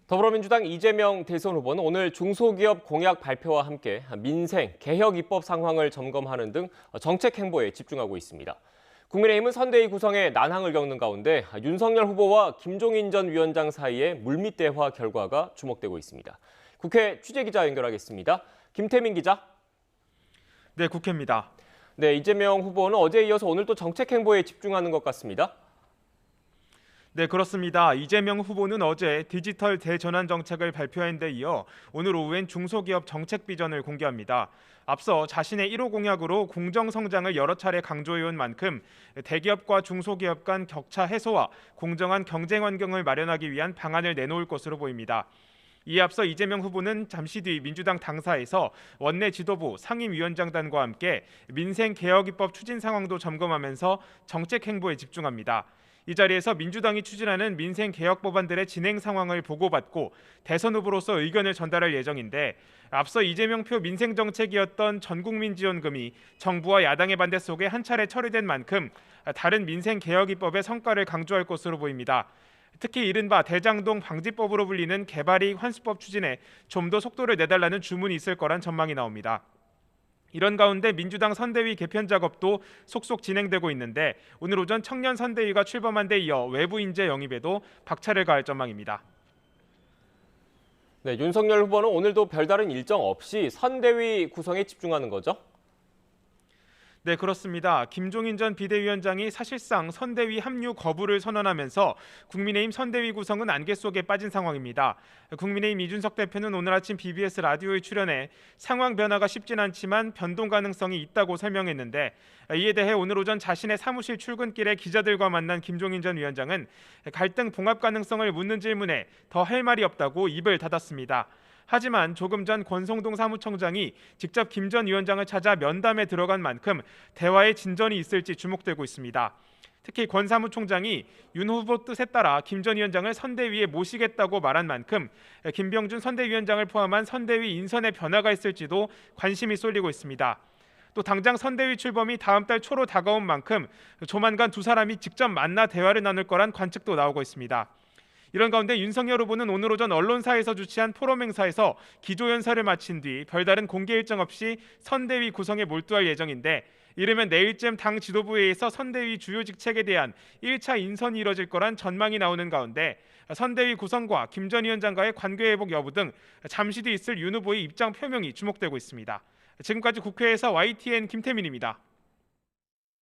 더불어민주당 이재명 대선 후보는 오늘 중소기업 공약 발표와 함께 민생, 개혁 입법 상황을 점검하는 등 정책 행보에 집중하고 있습니다. 국민의힘은 선대위 구성에 난항을 겪는 가운데 윤석열 후보와 김종인 전 위원장 사이의 물밑 대화 결과가 주목되고 있습니다. 국회 취재기자 연결하겠습니다. 김태민 기자. 네, 국회입니다. 네, 이재명 후보는 어제에 이어서 오늘 또 정책 행보에 집중하는 것 같습니다. 네, 그렇습니다. 이재명 후보는 어제 디지털 대전환 정책을 발표한 데 이어 오늘 오후엔 중소기업 정책 비전을 공개합니다. 앞서 자신의 1호 공약으로 공정 성장을 여러 차례 강조해온 만큼 대기업과 중소기업 간 격차 해소와 공정한 경쟁 환경을 마련하기 위한 방안을 내놓을 것으로 보입니다. 이에 앞서 이재명 후보는 잠시 뒤 민주당 당사에서 원내 지도부 상임위원장단과 함께 민생 개혁 입법 추진 상황도 점검하면서 정책 행보에 집중합니다. 이 자리에서 민주당이 추진하는 민생 개혁 법안들의 진행 상황을 보고받고 대선 후보로서 의견을 전달할 예정인데, 앞서 이재명표 민생 정책이었던 전국민 지원금이 정부와 야당의 반대 속에 한 차례 처리된 만큼 다른 민생 개혁 입법의 성과를 강조할 것으로 보입니다. 특히 이른바 대장동 방지법으로 불리는 개발이익 환수법 추진에 좀 더 속도를 내달라는 주문이 있을 거란 전망이 나옵니다. 이런 가운데 민주당 선대위 개편 작업도 속속 진행되고 있는데, 오늘 오전 청년 선대위가 출범한 데 이어 외부 인재 영입에도 박차를 가할 전망입니다. 네, 윤석열 후보는 오늘도 별다른 일정 없이 선대위 구성에 집중하는 거죠? 네, 그렇습니다. 김종인 전 비대위원장이 사실상 선대위 합류 거부를 선언하면서 국민의힘 선대위 구성은 안개 속에 빠진 상황입니다. 국민의힘 이준석 대표는 오늘 아침 BBS 라디오에 출연해 상황 변화가 쉽진 않지만 변동 가능성이 있다고 설명했는데, 이에 대해 오늘 오전 자신의 사무실 출근길에 기자들과 만난 김종인 전 위원장은 갈등 봉합 가능성을 묻는 질문에 더 할 말이 없다고 입을 닫았습니다. 하지만 조금 전 권성동 사무총장이 직접 김 전 위원장을 찾아 면담에 들어간 만큼 대화에 진전이 있을지 주목되고 있습니다. 특히 권 사무총장이 윤 후보 뜻에 따라 김 전 위원장을 선대위에 모시겠다고 말한 만큼 김병준 선대위원장을 포함한 선대위 인선에 변화가 있을지도 관심이 쏠리고 있습니다. 또 당장 선대위 출범이 다음 달 초로 다가온 만큼 조만간 두 사람이 직접 만나 대화를 나눌 거란 관측도 나오고 있습니다. 이런 가운데 윤석열 후보는 오늘 오전 언론사에서 주최한 포럼 행사에서 기조연설을 마친 뒤 별다른 공개 일정 없이 선대위 구성에 몰두할 예정인데, 이르면 내일쯤 당 지도부회의에서 선대위 주요 직책에 대한 1차 인선이 이뤄질 거란 전망이 나오는 가운데, 선대위 구성과 김 전 위원장과의 관계 회복 여부 등 잠시 뒤 있을 윤 후보의 입장 표명이 주목되고 있습니다. 지금까지 국회에서 YTN 김태민입니다.